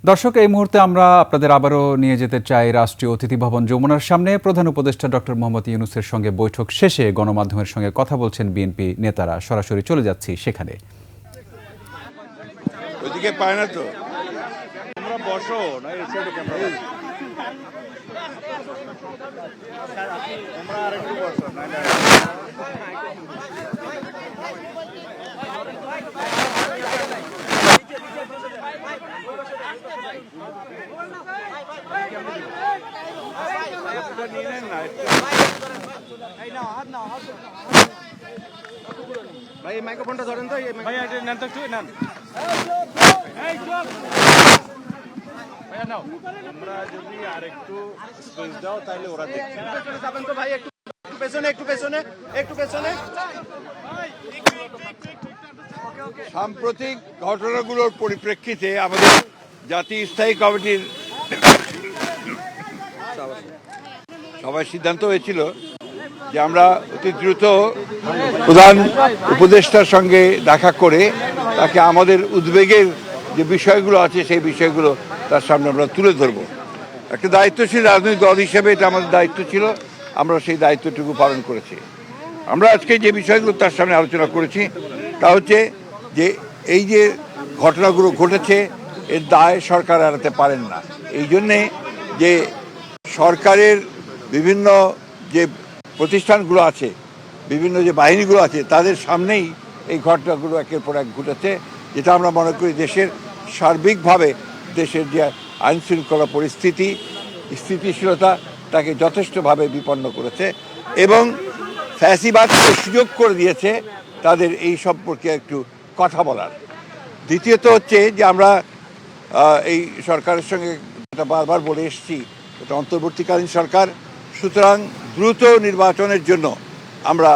দর্শক, এই মুহূর্তে আমরা আপনাদের আবারও নিয়ে যেতে চাই রাষ্ট্রীয় অতিথি ভবন যমুনার সামনে। প্রধান উপদেষ্টা ডক্টর মোহাম্মদ ইউনূসের সঙ্গে বৈঠক শেষে গণমাধ্যমের সঙ্গে কথা বলছেন বিএনপি নেতারা। সরাসরি চলে যাচ্ছি সেখানে। ওইদিকে পায় না তো, আমরা বসো না, এই সাইডে ক্যামেরা আমরা আরেকটু বসো না। ভাই মাইক্রোফোনটা ধরেন তো, ভাই এটা নেন তো, একটু নেন। আমরা যদি আরেকু স্পেস দাও তাহলে ওরা দেখবে। যাবেন তো ভাই, একটু পেছনে, একটু পেছনে, একটু পেছনে। সাম্প্রতিক ঘটনাগুলোর পরিপ্রেক্ষিতে আমাদের জাতীয় স্থায়ী কমিটির সবাই সিদ্ধান্ত হয়েছিল যে আমরা অতি দ্রুত প্রধান উপদেষ্টার সঙ্গে দেখা করে তাকে আমাদের উদ্বেগের যে বিষয়গুলো আছে সেই বিষয়গুলো তার সামনে আমরা তুলে ধরব। একটা দায়িত্বশীল রাজনৈতিক দল হিসেবে এটা আমাদের দায়িত্ব ছিল, আমরা সেই দায়িত্বটুকু পালন করেছি। আমরা আজকে যে বিষয়গুলো তার সামনে আলোচনা করেছি তা হচ্ছে যে এই যে ঘটনাগুলো ঘটেছে এর দায় সরকার এড়াতে পারেন না। এই জন্যে যে সরকারের বিভিন্ন যে প্রতিষ্ঠানগুলো আছে, বিভিন্ন যে বাহিনীগুলো আছে, তাদের সামনেই এই ঘটনাগুলো একের পর এক ঘটেছে, যেটা আমরা মনে করি দেশের সার্বিকভাবে দেশের যে আইন শৃঙ্খলা পরিস্থিতি, স্থিতিশীলতা তাকে যথেষ্টভাবে বিপন্ন করেছে এবং ফ্যাসিবাদকে সুযোগ করে দিয়েছে তাদের এই সম্পর্কে একটু কথা বলার। দ্বিতীয়ত হচ্ছে যে আমরা এই সরকারের সঙ্গে যেটা বারবার বলে এসেছি, এটা অন্তর্বর্তীকালীন সরকার, সুতরাং দ্রুত নির্বাচনের জন্য আমরা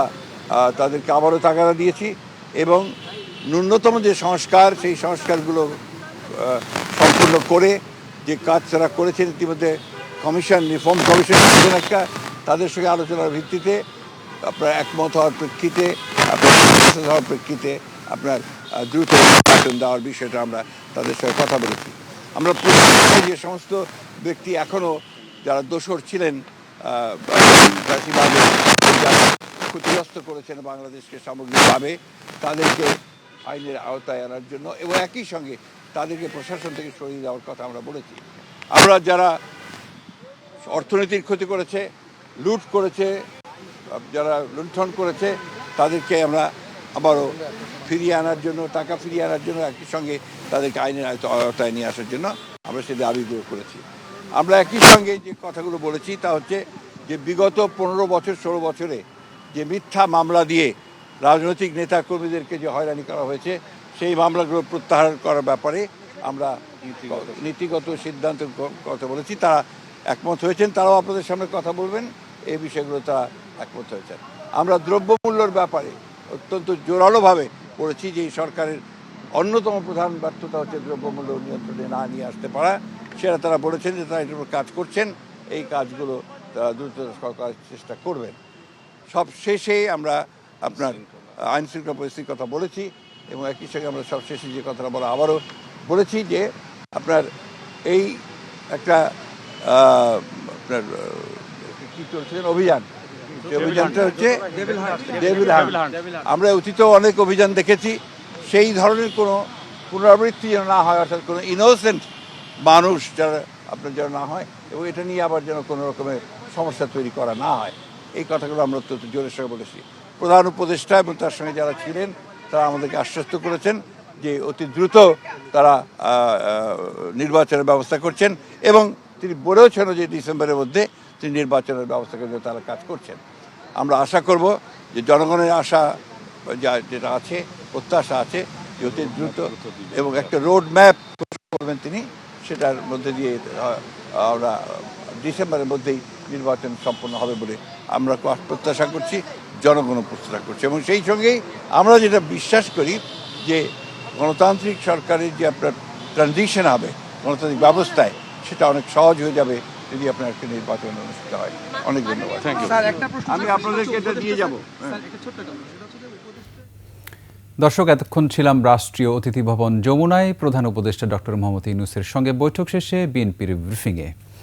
তাদেরকে আবারও তাগাদা দিয়েছি এবং ন্যূনতম যে সংস্কার, সেই সংস্কারগুলো সম্পূর্ণ করে যে কাজ তারা করেছেন ইতিমধ্যে কমিশন, রিফর্ম কমিশন একটা, তাদের সঙ্গে আলোচনার ভিত্তিতে আপনার একমত হওয়ার প্রেক্ষিতে, হওয়ার প্রেক্ষিতে আপনার দ্রুত নির্বাচন দেওয়ার বিষয়টা আমরা তাদের সঙ্গে কথা বলেছি। আমরা যে সমস্ত ব্যক্তি এখনও যারা দোষর ছিলেন, যারা ক্ষতিগ্রস্ত করেছেন বাংলাদেশকে সামগ্রিকভাবে, তাদেরকে আইনের আওতায় আনার জন্য এবং একই সঙ্গে তাদেরকে প্রশাসন থেকে সরিয়ে দেওয়ার কথা আমরা বলেছি। আমরা যারা অর্থনীতির ক্ষতি করেছে, লুট করেছে, যারা লুণ্ঠন করেছে, তাদেরকে আমরা আবারও ফিরিয়ে আনার জন্য, টাকা ফিরিয়ে আনার জন্য, একই সঙ্গে তাদেরকে আইনের আওতায় নিয়ে আসার জন্য আমরা সে দাবিগুলো করেছি। আমরা একই সঙ্গে যে কথাগুলো বলেছি তা হচ্ছে যে বিগত 15 বছর 16 বছরে যে মিথ্যা মামলা দিয়ে রাজনৈতিক নেতাকর্মীদেরকে যে হয়রানি করা হয়েছে, সেই মামলাগুলো প্রত্যাহার করার ব্যাপারে আমরা নীতিগত সিদ্ধান্তের কথা বলেছি। তারা একমত হয়েছেন, তারাও আপনাদের সামনে কথা বলবেন, এই বিষয়গুলো তারা একমত হয়েছেন। আমরা দ্রব্যমূল্যর ব্যাপারে অত্যন্ত জোরালোভাবে বলেছি যে এই সরকারের অন্যতম প্রধান ব্যর্থতা হচ্ছে দ্রব্যমূল্য নিয়ন্ত্রণে না নিয়ে আসতে পারা। সেটা তারা বলেছেন যে তারা এটার উপর কাজ করছেন, এই কাজগুলো তারা দ্রুত করার চেষ্টা করবেন। সব শেষে আমরা আপনার আইন শৃঙ্খলা পরিস্থিতির কথা বলেছি এবং একই সঙ্গে আমরা সব শেষে যে কথাটা বলা আবারও বলেছি যে আপনার এই একটা আপনার কী চলছিলেন অভিযান, অভিযানটা হচ্ছে ডেভিল হান্ট। আমরা অতীতেও অনেক অভিযান দেখেছি, সেই ধরনের কোনো পুনরাবৃত্তি যেন না হয়, অর্থাৎ কোনো ইনোসেন্ট মানুষ যারা আপনার যেন না হয় এবং এটা নিয়ে আবার যেন কোনো রকমের সমস্যা তৈরি করা না হয়, এই কথাগুলো আমরা অত্যন্ত জোরের সঙ্গে বলেছি। প্রধান উপদেষ্টা এবং তার সঙ্গে যারা ছিলেন তারা আমাদেরকে আশ্বস্ত করেছেন যে অতি দ্রুত তারা নির্বাচনের ব্যবস্থা করছেন এবং তিনি বলেওছেন যে ডিসেম্বরের মধ্যে তিনি নির্বাচনের ব্যবস্থা করে তারা কাজ করছেন। আমরা আশা করব যে জনগণের আশা যেটা আছে, প্রত্যাশা আছে যে অতি দ্রুত এবং একটা রোড ম্যাপ করবেন তিনি, সেটার মধ্যে দিয়ে আমরা ডিসেম্বরের মধ্যেই নির্বাচন সম্পন্ন হবে বলে আমরা প্রত্যাশা করছি, জনগণ প্রত্যাশা করছে। এবং সেই সঙ্গেই আমরা যেটা বিশ্বাস করি যে গণতান্ত্রিক সরকারের যে আপনার ট্রানজিশন হবে গণতান্ত্রিক ব্যবস্থায়, সেটা অনেক সহজ হয়ে যাবে যদি আপনার একটা নির্বাচন অনুষ্ঠিত হয়। অনেক ধন্যবাদ। Thank you. আমি আপনাদেরকে এটা দিয়ে যাবো। দর্শক, এতক্ষণ ছিলাম রাষ্ট্রীয় অতিথি ভবন যমুনায় প্রধান উপদেষ্টা ডক্টর মোহাম্মদ ইউনূসের সঙ্গে বৈঠক শেষে বিএনপির ব্রিফিংয়ে।